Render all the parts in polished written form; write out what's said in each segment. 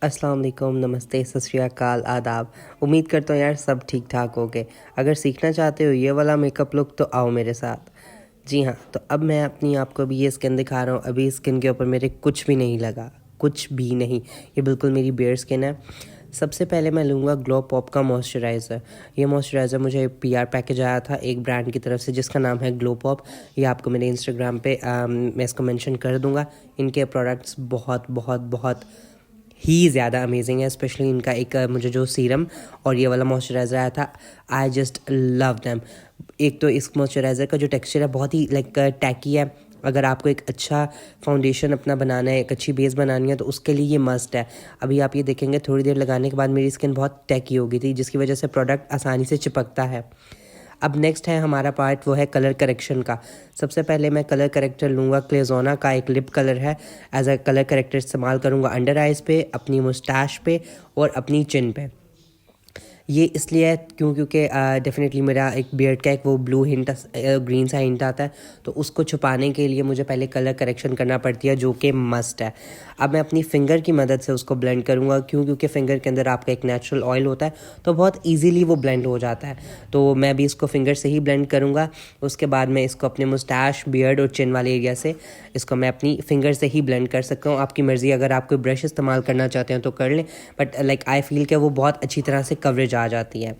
अस्सलाम वालेकुम, नमस्ते, सत श्री अकाल, आदाब। उम्मीद करता हूँ यार सब ठीक ठाक होगे। अगर सीखना चाहते हो ये वाला मेकअप लुक तो आओ मेरे साथ। जी हाँ, तो अब मैं अपनी आपको अभी ये स्किन दिखा रहा हूँ। अभी स्किन के ऊपर मेरे कुछ भी नहीं लगा, कुछ भी नहीं। ये बिल्कुल मेरी बेयर स्किन है। सबसे पहले मैं लूँगा ग्लो पॉप का मॉइस्चराइज़र। ये मॉइस्चराइज़र मुझे पीआर पैकेज आया था एक ब्रांड की तरफ से जिसका नाम है ग्लो पॉप। ये आपको मेरे इंस्टाग्राम पे मैं इसको मेंशन कर दूँगा। इनके प्रोडक्ट्स बहुत बहुत बहुत ही ज़्यादा अमेजिंग है। स्पेशली इनका एक मुझे जो सीरम और ये वाला मॉइस्चराइज़र आया था, आई जस्ट लव दैम। एक तो इस मॉइस्चराइज़र का जो टेक्सचर है बहुत ही टैकी है। अगर आपको एक अच्छा फाउंडेशन अपना बनाना है, एक अच्छी बेस बनानी है तो उसके लिए ये मस्ट है। अभी आप ये देखेंगे थोड़ी देर लगाने के बाद मेरी स्किन बहुत टैकी हो गई थी, जिसकी वजह से प्रोडक्ट आसानी से चिपकता है। अब नेक्स्ट है हमारा पार्ट, वो है कलर करेक्शन का। सबसे पहले मैं कलर करेक्टर लूँगा, क्लेजोना का एक लिप कलर है। एज अ कलर करेक्टर इस्तेमाल करूँगा अंडर आइज़ पे, अपनी मुस्टैश पे और अपनी चिन पे। ये इसलिए है क्योंकि डेफिनेटली मेरा एक बियर्ड का एक वो ब्लू हिंट ग्रीन सा हिंट आता है, तो उसको छुपाने के लिए मुझे पहले कलर करेक्शन करना पड़ती है, जो कि मस्ट है। अब मैं अपनी फिंगर की मदद से उसको ब्लेंड करूँगा, क्योंकि फिंगर के अंदर आपका एक नेचुरल ऑयल होता है, तो बहुत ईजीली वो ब्लेंड हो जाता है। तो मैं भी इसको फिंगर से ही ब्लेंड करूँगा। उसके बाद मैं इसको अपने मुस्टैश, बियर्ड और चिन वाले एरिया से इसको मैं अपनी फिंगर से ही ब्लेंड कर सकता हूँ। आपकी मर्ज़ी, अगर आप कोई ब्रश इस्तेमाल करना चाहते हैं तो कर लें, बट आई फील कि वो बहुत अच्छी तरह से कवरेज आ जाती है।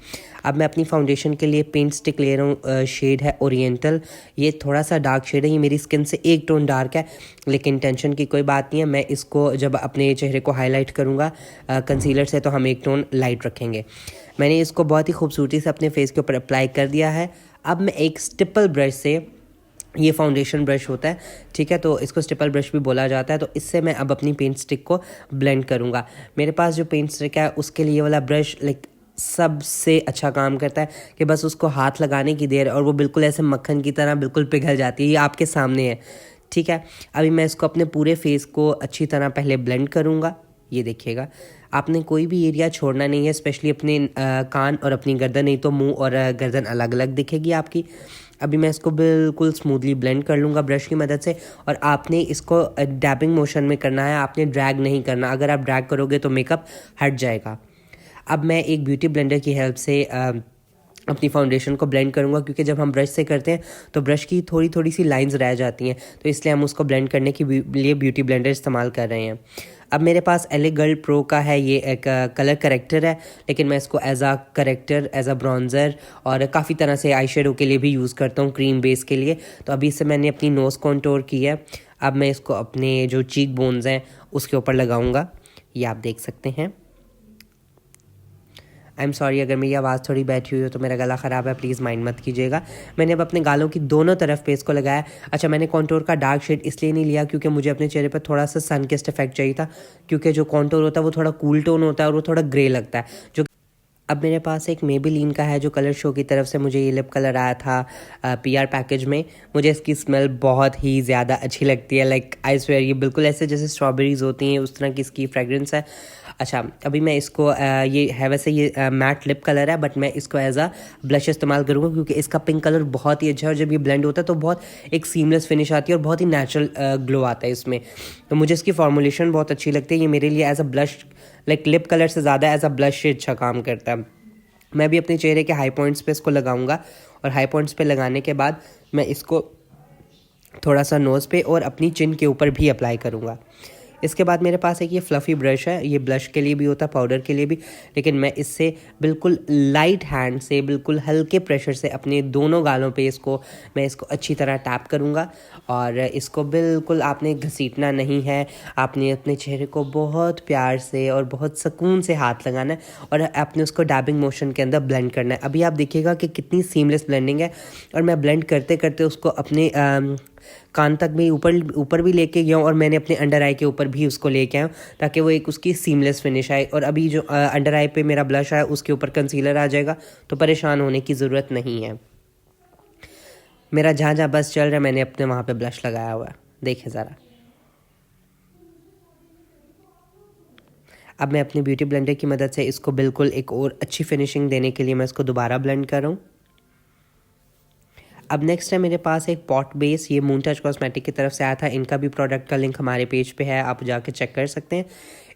अब मैं अपनी फाउंडेशन के लिए पेंट स्टिक ले रहा हूँ। शेड है ओरिएंटल। ये थोड़ा सा डार्क शेड है, ये मेरी स्किन से एक टोन डार्क है, लेकिन टेंशन की कोई बात नहीं है। मैं इसको जब अपने चेहरे को हाईलाइट करूँगा कंसीलर से, तो हम एक टोन लाइट रखेंगे। मैंने इसको बहुत ही खूबसूरती से अपने फेस के ऊपर अप्लाई कर दिया है। अब मैं एक स्टिपल ब्रश से, ये फाउंडेशन ब्रश होता है, ठीक है, तो इसको स्टिपल ब्रश भी बोला जाता है, तो इससे मैं अब अपनी पेंट स्टिक को ब्लेंड करूँगा। मेरे पास जो पेंट स्टिक है उसके लिए वाला ब्रश सबसे अच्छा काम करता है कि बस उसको हाथ लगाने की देर और वो बिल्कुल ऐसे मक्खन की तरह बिल्कुल पिघल जाती है। ये आपके सामने है, ठीक है। अभी मैं इसको अपने पूरे फेस को अच्छी तरह पहले ब्लेंड करूँगा। ये देखिएगा, आपने कोई भी एरिया छोड़ना नहीं है, स्पेशली अपने कान और अपनी गर्दन, नहीं तो मुंह और गर्दन अलग अलग दिखेगी आपकी। अभी मैं इसको बिल्कुल स्मूथली ब्लेंड कर लूँगा ब्रश की मदद से। और आपने इसको डैबिंग मोशन में करना है, आपने ड्रैग नहीं करना। अगर आप ड्रैग करोगे तो मेकअप हट जाएगा। अब मैं एक ब्यूटी ब्लेंडर की हेल्प से अपनी फाउंडेशन को ब्लेंड करूँगा, क्योंकि जब हम ब्रश से करते हैं तो ब्रश की थोड़ी थोड़ी सी लाइंस रह जाती हैं, तो इसलिए हम उसको ब्लेंड करने के लिए ब्यूटी ब्लेंडर इस्तेमाल कर रहे हैं। अब मेरे पास एले गर्ल प्रो का है, ये एक कलर करेक्टर है, लेकिन मैं इसको एज आ करेक्टर, एज आ ब्रॉन्ज़र और काफ़ी तरह से आई शेडो के लिए भी यूज़ करता हूँ, क्रीम बेस के लिए। तो अभी इससे मैंने अपनी नोज़ कॉन्टोर की है। अब मैं इसको अपने जो चीक बोन्स हैं उसके ऊपर लगाऊंगा। ये आप देख सकते हैं। आई एम सॉरी अगर मेरी आवाज़ थोड़ी बैठी हुई हो, तो मेरा गला ख़राब है, प्लीज़ माइंड मत कीजिएगा। मैंने अब अपने गालों की दोनों तरफ पे इसको लगाया। अच्छा, मैंने कॉन्टोर का डार्क शेड इसलिए नहीं लिया क्योंकि मुझे अपने चेहरे पर थोड़ा सा सन किस्ट इफेक्ट चाहिए था, क्योंकि जो कॉन्टोर होता है वो थोड़ा कूल टोन होता है और वो थोड़ा ग्रे लगता है। जो अब मेरे पास एक मेबेलिन का है, जो कलर शो की तरफ से मुझे ये लिप कलर आया था पीआर पैकेज में। मुझे इसकी स्मेल बहुत ही ज़्यादा अच्छी लगती है, आई स्वेयर, ये बिल्कुल ऐसे जैसे स्ट्रॉबेरीज होती हैं उस तरह की इसकी फ्रेग्रेंस है। अच्छा, अभी मैं इसको ये है, वैसे ये मैट लिप कलर है, बट मैं इसको एज अ ब्लश इस्तेमाल करूँगा क्योंकि इसका पिंक कलर बहुत ही अच्छा है, और जब ये ब्लेंड होता है तो बहुत एक सीमलेस फिनिश आती है और बहुत ही नेचुरल ग्लो आता है इसमें। तो मुझे इसकी फॉर्मुलेशन बहुत अच्छी लगती है। ये मेरे लिए as a blush, lip colour से ज़्यादा एज अ ब्लश से अच्छा काम करता है। मैं भी अपने चेहरे के हाई पॉइंट्स पे इसको लगाऊंगा, और हाई पॉइंट्स पे लगाने के बाद मैं इसको थोड़ा सा नोज़ पे और अपनी चिन के ऊपर भी अप्लाई करूँगा। इसके बाद मेरे पास एक ये फ्लफ़ी ब्रश है, ये ब्लश के लिए भी होता है, पाउडर के लिए भी, लेकिन मैं इससे बिल्कुल लाइट हैंड से, बिल्कुल हल्के प्रेशर से अपने दोनों गालों पे मैं इसको अच्छी तरह टैप करूँगा। और इसको बिल्कुल आपने घसीटना नहीं है, आपने अपने चेहरे को बहुत प्यार से और बहुत सुकून से हाथ लगाना है, और आपने उसको डैबिंग मोशन के अंदर ब्लेंड करना है। अभी आप देखिएगा कि कितनी सीमलेस ब्लेंडिंग है, और मैं ब्लेंड करते करते उसको अपने कान तक भी ऊपर भी लेके गया हूँ, और मैंने अपने अंडर आई के ऊपर भी उसको लेके आया हूँ, ताकि वो एक उसकी सीमलेस फिनिश आए। और अभी जो अंडर आई पे मेरा ब्लश आया उसके ऊपर कंसीलर आ जाएगा, तो परेशान होने की ज़रूरत नहीं है। मेरा जहाँ जहाँ बस चल रहा है मैंने अपने वहाँ पे ब्लश लगाया हुआ है, देखें ज़रा। अब मैं अपनी ब्यूटी ब्लेंडर की मदद से इसको बिल्कुल एक और अच्छी फिनिशिंग देने के लिए मैं इसको दोबारा ब्लेंड कर रहा हूँ। अब नेक्स्ट है मेरे पास एक पॉट बेस, ये मून टच कॉस्मेटिक की तरफ से आया था। इनका भी प्रोडक्ट का लिंक हमारे पेज पे है, आप जाके चेक कर सकते हैं।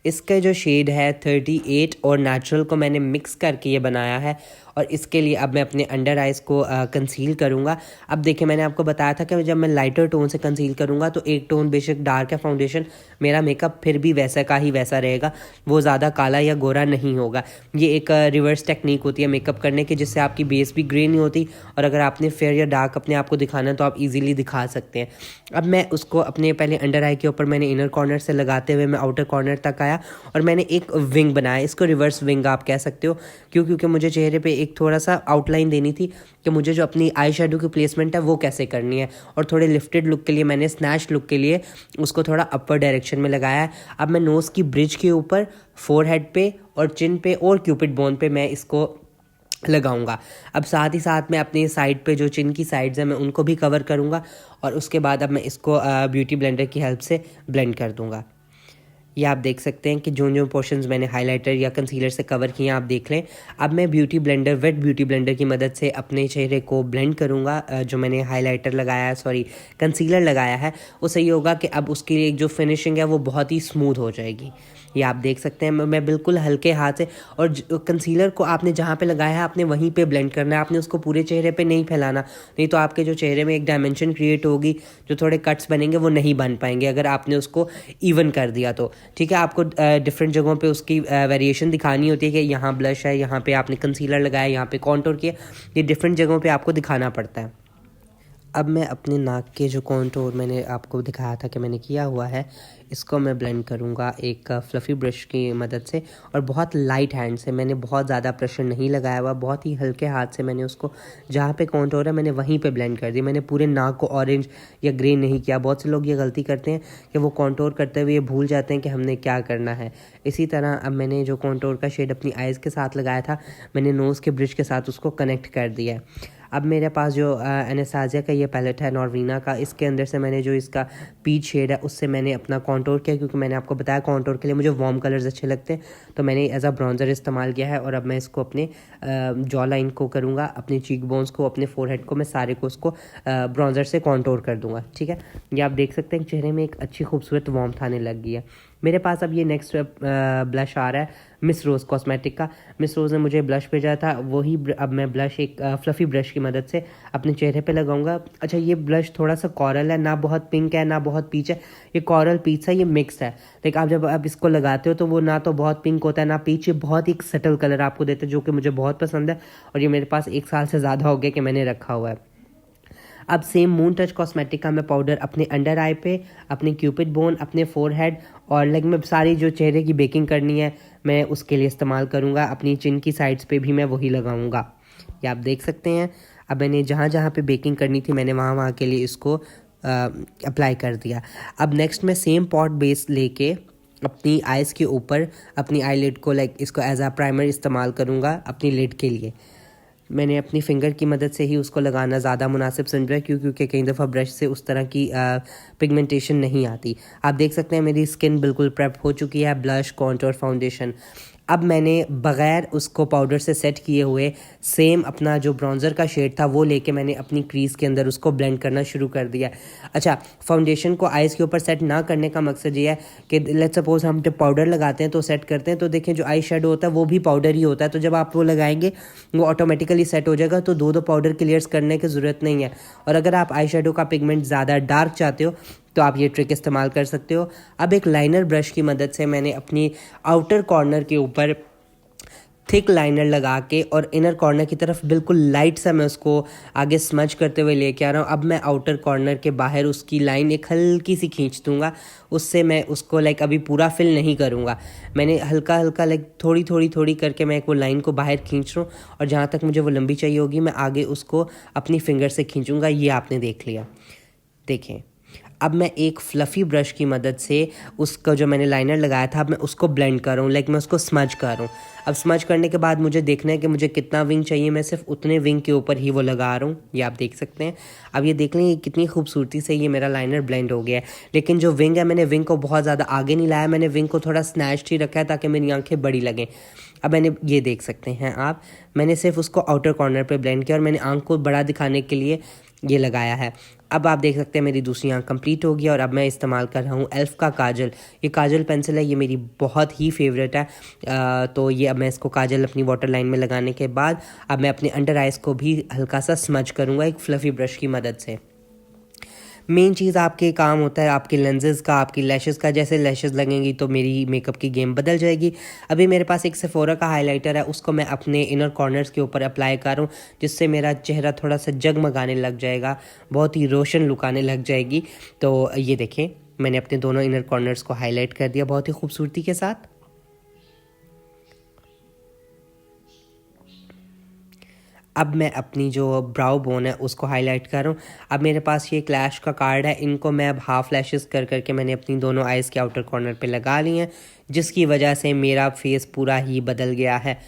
इसका जो शेड है 38 और नेचुरल को मैंने मिक्स करके ये बनाया है। और इसके लिए अब मैं अपने अंडर आइज़ को कंसील करूँगा। अब देखिए, मैंने आपको बताया था कि जब मैं लाइटर टोन से कंसील करूँगा तो एक टोन बेशक डार्क है फाउंडेशन, मेरा मेकअप फिर भी वैसा का ही वैसा रहेगा, वो ज़्यादा काला या गोरा नहीं होगा। ये एक रिवर्स टेक्निक होती है मेकअप करने की, जिससे आपकी बेस भी ग्रे नहीं होती, और अगर आपने फेयर या डार्क अपने आप को दिखाना है तो आप ईजिली दिखा सकते हैं। अब मैं उसको अपने पहले अंडर आई के ऊपर मैंने इनर कॉर्नर से लगाते हुए मैं आउटर कॉर्नर तक आया और मैंने एक विंग बनाया। इसको रिवर्स विंग आप कह सकते हो, क्योंकि मुझे चेहरे पे एक थोड़ा सा आउटलाइन देनी थी कि मुझे जो अपनी आई शेडो की प्लेसमेंट है वो कैसे करनी है। और थोड़े लिफ्टेड लुक के लिए मैंने स्नैच लुक के लिए उसको थोड़ा अपर डायरेक्शन में लगाया है। अब मैं नोज़ की ब्रिज के ऊपर, फोरहेड पे और चिन पे और क्यूपिड बोन पे मैं इसको लगाऊंगा। अब साथ ही साथ मैं अपनी साइड पे जो चिन की साइड्स हैं मैं उनको भी कवर करूंगा, और उसके बाद अब मैं इसको ब्यूटी ब्लेंडर की हेल्प से ब्लेंड कर दूंगा। ये आप देख सकते हैं कि जो जो पोर्शंस मैंने हाइलाइटर या कंसीलर से कवर किए हैं आप देख लें। अब मैं वेट ब्यूटी ब्लेंडर की मदद से अपने चेहरे को ब्लेंड करूँगा। जो मैंने हाइलाइटर लगाया है, सॉरी कंसीलर लगाया है, उससे ये होगा कि अब उसकी एक जो फिनिशिंग है वो बहुत ही स्मूथ हो जाएगी। ये आप देख सकते हैं मैं बिल्कुल हल्के हाथ से, और कंसीलर को आपने जहाँ पे लगाया है आपने वहीं पे ब्लेंड करना है, आपने उसको पूरे चेहरे पे नहीं फैलाना, नहीं तो आपके जो चेहरे में एक डायमेंशन क्रिएट होगी, जो थोड़े कट्स बनेंगे वो नहीं बन पाएंगे अगर आपने उसको इवन कर दिया तो। ठीक है, आपको डिफरेंट जगहों पे उसकी वेरिएशन दिखानी होती है कि यहाँ ब्लश है, यहाँ पे आपने कंसीलर लगाया, यहाँ पे कॉन्टोर किया, ये डिफरेंट जगहों पे आपको दिखाना पड़ता है। अब मैं अपने नाक के जो कॉन्टोर मैंने आपको दिखाया था कि मैंने किया हुआ है, इसको मैं ब्लेंड करूँगा एक फ्लफ़ी ब्रश की मदद से, और बहुत लाइट हैंड से। मैंने बहुत ज़्यादा प्रेशर नहीं लगाया हुआ, बहुत ही हल्के हाथ से मैंने उसको जहाँ पे कॉन्टोर है मैंने वहीं पे ब्लेंड कर दिया। मैंने पूरे नाक को ऑरेंज या ग्रे नहीं किया। बहुत से लोग ये गलती करते हैं कि वो कॉन्टोर करते हुए ये भूल जाते हैं कि हमने क्या करना है। इसी तरह अब मैंने जो कॉन्टोर का शेड अपनी आइज़ के साथ लगाया था, मैंने नोज़ के ब्रिज के साथ उसको कनेक्ट कर दिया है। अब मेरे पास जो एनास्टेसिया का ये पैलेट है नॉर्वीना का, इसके अंदर से मैंने जो इसका पीच शेड है उससे मैंने अपना कॉन्टोर किया, क्योंकि मैंने आपको बताया कॉन्टोर के लिए मुझे वार्म कलर्स अच्छे लगते हैं, तो मैंने एज अ ब्राउज़र इस्तेमाल किया है। और अब मैं इसको अपने जॉ लाइन को करूँगा, अपने चीक बोन्स को, अपने फोरहेड को, मैं सारे को उसको ब्राउज़र से कॉन्टोर कर दूँगा। ठीक है, ये आप देख सकते हैं चेहरे में एक अच्छी खूबसूरत वार्मथ आने लग गई है। मेरे पास अब ये नेक्स्ट ब्लश आ रहा है मिस रोज़ कॉस्मेटिक का। मिस रोज़ ने मुझे ब्लश भेजा था, वही अब मैं ब्लश एक फ्लफ़ी ब्रश की मदद से अपने चेहरे पे लगाऊंगा। अच्छा, ये ब्लश थोड़ा सा कॉरल है, ना बहुत पिंक है ना बहुत पीच है, ये कॉरल पीच है, ये मिक्स है। लेकिन आप जब आप इसको लगाते हो तो वो ना तो बहुत पिंक होता है ना पीच, ये बहुत ही सटल कलर आपको देते हैं, जो कि मुझे बहुत पसंद है, और ये मेरे पास 1 साल से ज़्यादा हो गया कि मैंने रखा हुआ है। अब सेम मून टच कॉस्मेटिक का मैं पाउडर अपने अंडर आई पे, अपने क्यूपिड बोन, अपने फोरहेड और लेग में सारी जो चेहरे की बेकिंग करनी है मैं उसके लिए इस्तेमाल करूँगा। अपनी चिन की साइड्स पे भी मैं वही लगाऊँगा। ये आप देख सकते हैं। अब मैंने जहाँ जहाँ पे बेकिंग करनी थी मैंने वहाँ वहाँ के लिए इसको अप्लाई कर दिया। अब नेक्स्ट मैं सेम पॉट बेस लेके अपनी आइज़ के ऊपर अपनी आई लिड को इसको एज आ प्राइमर इस्तेमाल करूँगा अपनी लिड के लिए। मैंने अपनी फिंगर की मदद से ही उसको लगाना ज़्यादा मुनासिब समझा, क्योंकि कई दफ़ा ब्रश से उस तरह की पिगमेंटेशन नहीं आती। आप देख सकते हैं मेरी स्किन बिल्कुल प्रेप हो चुकी है, ब्लश, कॉन्टोर, फाउंडेशन। अब मैंने बग़ैर उसको पाउडर से सेट किए हुए सेम अपना जो ब्राउज़र का शेड था वो लेके मैंने अपनी क्रीज़ के अंदर उसको ब्लेंड करना शुरू कर दिया। अच्छा, फाउंडेशन को आइज़ के ऊपर सेट ना करने का मकसद ये है कि लेट्स सपोज हम जब पाउडर लगाते हैं तो सेट करते हैं, तो देखें जो आई शेडो होता है वो भी पाउडर ही होता है, तो जब आप वो लगाएंगे वो ऑटोमेटिकली सेट हो जाएगा, तो दो पाउडर की लेयर्स करने की ज़रूरत नहीं है। और अगर आप आई शेडो का पिगमेंट ज़्यादा डार्क चाहते हो तो आप ये ट्रिक इस्तेमाल कर सकते हो। अब एक लाइनर ब्रश की मदद से मैंने अपनी आउटर कॉर्नर के ऊपर थिक लाइनर लगा के और इनर कॉर्नर की तरफ बिल्कुल लाइट सा मैं उसको आगे स्मच करते हुए लेके आ रहा हूँ। अब मैं आउटर कॉर्नर के बाहर उसकी लाइन एक हल्की सी खींच दूँगा, उससे मैं उसको अभी पूरा फिल नहीं करूँगा। मैंने हल्का हल्का थोड़ी करके मैं वो लाइन को बाहर खींच रहा हूँ, और जहाँ तक मुझे वो लंबी चाहिए होगी मैं आगे उसको अपनी फिंगर से खींचूँगा। ये आपने देख लिया। देखें, अब मैं एक फ्लफ़ी ब्रश की मदद से उसका जो मैंने लाइनर लगाया था अब मैं उसको ब्लेंड कर रहा हूँ, मैं उसको स्मज कर रहा हूँ। अब स्मज करने के बाद मुझे देखना है कि मुझे कितना विंग चाहिए, मैं सिर्फ उतने विंग के ऊपर ही वो लगा रहा हूँ। ये आप देख सकते हैं। अब ये देख लें कितनी खूबसूरती से ये मेरा लाइनर ब्लेंड हो गया है। लेकिन जो विंग है मैंने विंग को बहुत ज़्यादा आगे नहीं लाया, मैंने विंग को थोड़ा स्नैच्ड ही रखा है ताकि मेरी आंखें बड़ी लगें। अब मैंने ये देख सकते हैं आप, मैंने सिर्फ उसको आउटर कॉर्नर पे ब्लेंड किया, और मैंने आंख को बड़ा दिखाने के लिए ये लगाया है। अब आप देख सकते हैं मेरी दूसरी आँख कंप्लीट हो गई और अब मैं इस्तेमाल कर रहा हूँ एल्फ का काजल। ये काजल पेंसिल है, ये मेरी बहुत ही फेवरेट है। तो ये अब मैं इसको काजल अपनी वाटर लाइन में लगाने के बाद अब मैं अपने अंडर आइज़ को भी हल्का सा स्मज करूँगा एक फ्लफ़ी ब्रश की मदद से। मेन चीज़ आपके काम होता है आपके लेंसेज का, आपकी लैशेज़ का। जैसे लैशेज़ लगेंगी तो मेरी मेकअप की गेम बदल जाएगी। अभी मेरे पास एक सेफोरा का हाइलाइटर है, उसको मैं अपने इनर कॉर्नर्स के ऊपर अप्लाई कर रहा हूँ, जिससे मेरा चेहरा थोड़ा सा जगमगाने लग जाएगा, बहुत ही रोशन लुक आने लग जाएगी। तो ये देखें, मैंने अपने दोनों इनर कॉर्नर्स को हाईलाइट कर दिया बहुत ही खूबसूरती के साथ। अब मैं अपनी जो ब्राउ बोन है उसको हाईलाइट कर रहा हूँ। अब मेरे पास ये क्लैश का कार्ड है, इनको मैं अब हाफ लैशेस कर करके मैंने अपनी दोनों आइज़ के आउटर कॉर्नर पे लगा ली हैं, जिसकी वजह से मेरा फेस पूरा ही बदल गया है।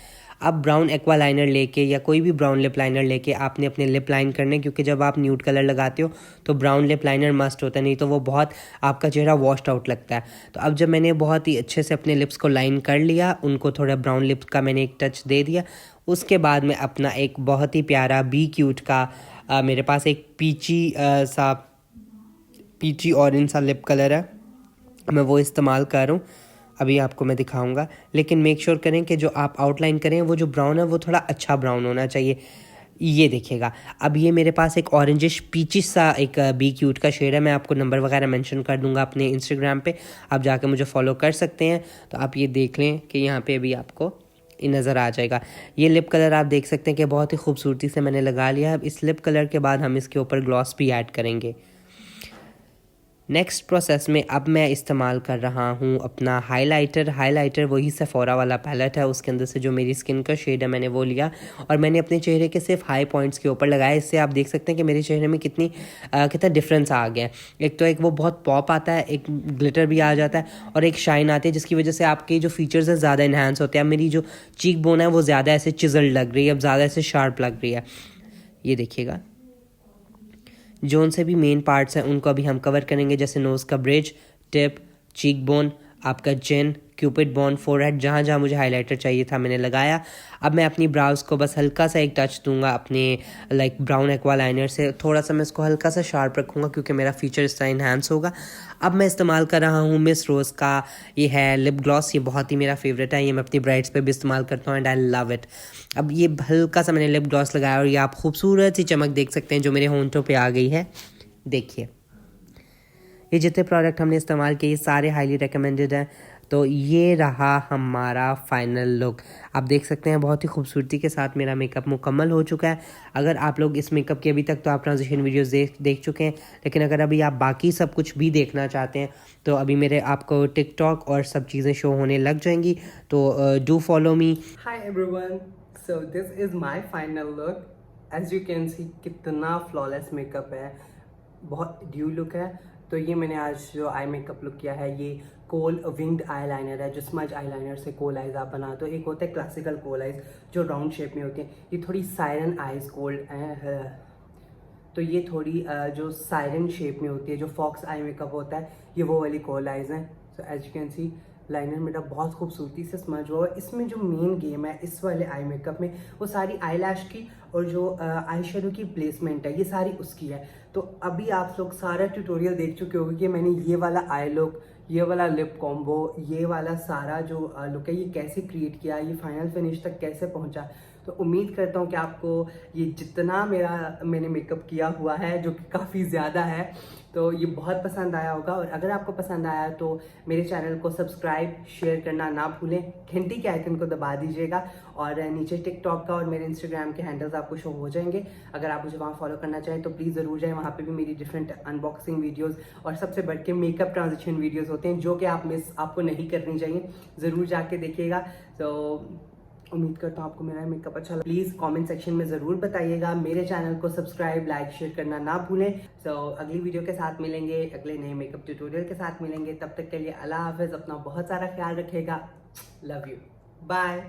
अब ब्राउन एक्वा लाइनर लेके या कोई भी ब्राउन लिप लाइनर लेके आपने अपने लिप लाइन करने, क्योंकि जब आप न्यूड कलर लगाते हो तो ब्राउन लिप लाइनर मस्ट होता है, नहीं तो वो बहुत आपका चेहरा वॉश्ड आउट लगता है। तो अब जब मैंने बहुत ही अच्छे से अपने लिप्स को लाइन कर लिया, उनको थोड़ा ब्राउन लिप्स का मैंने एक टच दे दिया, उसके बाद मैं अपना एक बहुत ही प्यारा बी क्यूट का मेरे पास एक पीची ऑरेंज सा लिप कलर है, मैं वो इस्तेमाल कर रहा हूँ। अभी आपको मैं दिखाऊंगा, लेकिन मेक श्योर करें कि जो आप आउटलाइन करें वो जो ब्राउन है वो थोड़ा अच्छा ब्राउन होना चाहिए। ये देखिएगा, अब ये मेरे पास एक ऑरेंजिश पीचिश सा एक बी क्यूट का शेड है। मैं आपको नंबर वगैरह मेंशन कर दूंगा अपने इंस्टाग्राम पे, आप जाकर मुझे फॉलो कर सकते हैं। तो आप ये देख लें कि यहाँ पे भी आपको ये नज़र आ जाएगा। ये लिप कलर आप देख सकते हैं कि बहुत ही खूबसूरती से मैंने लगा लिया है। अब इस लिप कलर के बाद हम इसके ऊपर ग्लॉस भी ऐड करेंगे। नेक्स्ट प्रोसेस में अब मैं इस्तेमाल कर रहा हूँ अपना हाइलाइटर वही सेफोरा वाला पैलेट है, उसके अंदर से जो मेरी स्किन का शेड है मैंने वो लिया और मैंने अपने चेहरे के सिर्फ हाई पॉइंट्स के ऊपर लगाया। इससे आप देख सकते हैं कि मेरे चेहरे में कितना डिफरेंस आ गया है। एक तो एक वो बहुत पॉप आता है, एक ग्लिटर भी आ जाता है और एक शाइन आती है, जिसकी वजह से आपके जो फीचर्स है ज़्यादा इन्हांस होते हैं। मेरी जो चीक बोन है वो ज़्यादा ऐसे चिजल्ड लग रही है, अब ज़्यादा ऐसे शार्प लग रही है। ये देखिएगा, जो उनसे भी मेन पार्ट्स हैं उनको अभी हम कवर करेंगे, जैसे नोज़ का ब्रिज, टिप, चीक बोन, आपका चिन, क्यूपिड बोन, फोरहेड, जहाँ जहाँ मुझे हाइलाइटर चाहिए था मैंने लगाया। अब मैं अपनी ब्राउज को बस हल्का सा एक टच दूंगा अपने ब्राउन एक्वा लाइनर से, थोड़ा सा मैं इसको हल्का सा शार्प रखूँगा क्योंकि मेरा फीचर इस तरह इन्हांस होगा। अब मैं इस्तेमाल कर रहा हूँ मिस रोज़ का ये है लिप ग्लॉस, ये बहुत ही मेरा फेवरेट है, ये मैं अपनी ब्राइड्स पे भी इस्तेमाल करता हूँ एंड आई लव इट। अब ये हल्का सा मैंने लिप ग्लॉस लगाया और ये आप खूबसूरत सी चमक देख सकते हैं जो मेरे होंठों पे आ गई है। देखिए, ये जितने प्रोडक्ट हमने इस्तेमाल किए ये सारे हाईली रिकमेंडेड हैं। तो ये रहा हमारा फाइनल लुक, आप देख सकते हैं बहुत ही खूबसूरती के साथ मेरा मेकअप मुकम्मल हो चुका है। अगर आप लोग इस मेकअप के अभी तक तो आप ट्रांजिशन वीडियोस देख चुके हैं, लेकिन अगर अभी आप बाकी सब कुछ भी देखना चाहते हैं तो अभी मेरे आपको टिकटॉक और सब चीज़ें शो होने लग जाएंगी, तो do follow me. Hi everyone, so this is my final look. As you can see कितना फ्लॉलेस मेकअप है, बहुत ड्यू लुक है। तो ये मैंने आज जो आई मेकअप लुक किया है ये कोल विंग्ड आई लाइनर है, जो स्मज आई लाइनर से कोल आइज आप बनाते हो। एक होता है क्लासिकल कोल आइज जो राउंड शेप में होती है, ये थोड़ी सायरन आइज कोल्ड है। तो ये थोड़ी जो सायरन शेप में होती है, जो फॉक्स आई मेकअप होता है, ये वो वाली कोल आइज हैं। So as you can see liner मेरा बहुत खूबसूरती से स्मज हुआ है। इसमें जो मेन गेम है इस वाले आई मेकअप में वो सारी आई लैश की और जो आई शेडो की प्लेसमेंट है ये सारी उसकी है। तो अभी आप लोग सारा ट्यूटोरियल देख चुके होंगे कि मैंने ये वाला आई लुक, ये वाला लिप कॉम्बो, ये वाला सारा जो लुक है ये कैसे क्रिएट किया, ये फाइनल फिनिश तक कैसे पहुंचा। तो उम्मीद करता हूँ कि आपको ये जितना मैंने मेकअप किया हुआ है, जो कि काफ़ी ज़्यादा है, तो ये बहुत पसंद आया होगा। और अगर आपको पसंद आया तो मेरे चैनल को सब्सक्राइब शेयर करना ना भूलें, घंटी के आइकन को दबा दीजिएगा और नीचे टिकटॉक का और मेरे इंस्टाग्राम के हैंडल्स आपको शो हो जाएंगे। अगर आप मुझे वहाँ फॉलो करना चाहें तो प्लीज़ ज़रूर जाएं, वहाँ पे भी मेरी डिफरेंट अनबॉक्सिंग वीडियोस और सबसे बढ़ के मेकअप ट्रांजिशन वीडियोस होते हैं जो कि आपको नहीं करनी चाहिए, ज़रूर जाके देखिएगा। तो उम्मीद करता हूँ आपको मेरा मेकअप अच्छा लगा। प्लीज़ कमेंट सेक्शन में ज़रूर बताइएगा। मेरे चैनल को सब्सक्राइब लाइक शेयर करना ना भूलें। अगली वीडियो के साथ मिलेंगे, अगले नए मेकअप ट्यूटोरियल के साथ मिलेंगे। तब तक के लिए अल्लाह हाफिज़, अपना बहुत सारा ख्याल रखिएगा। Love you, bye.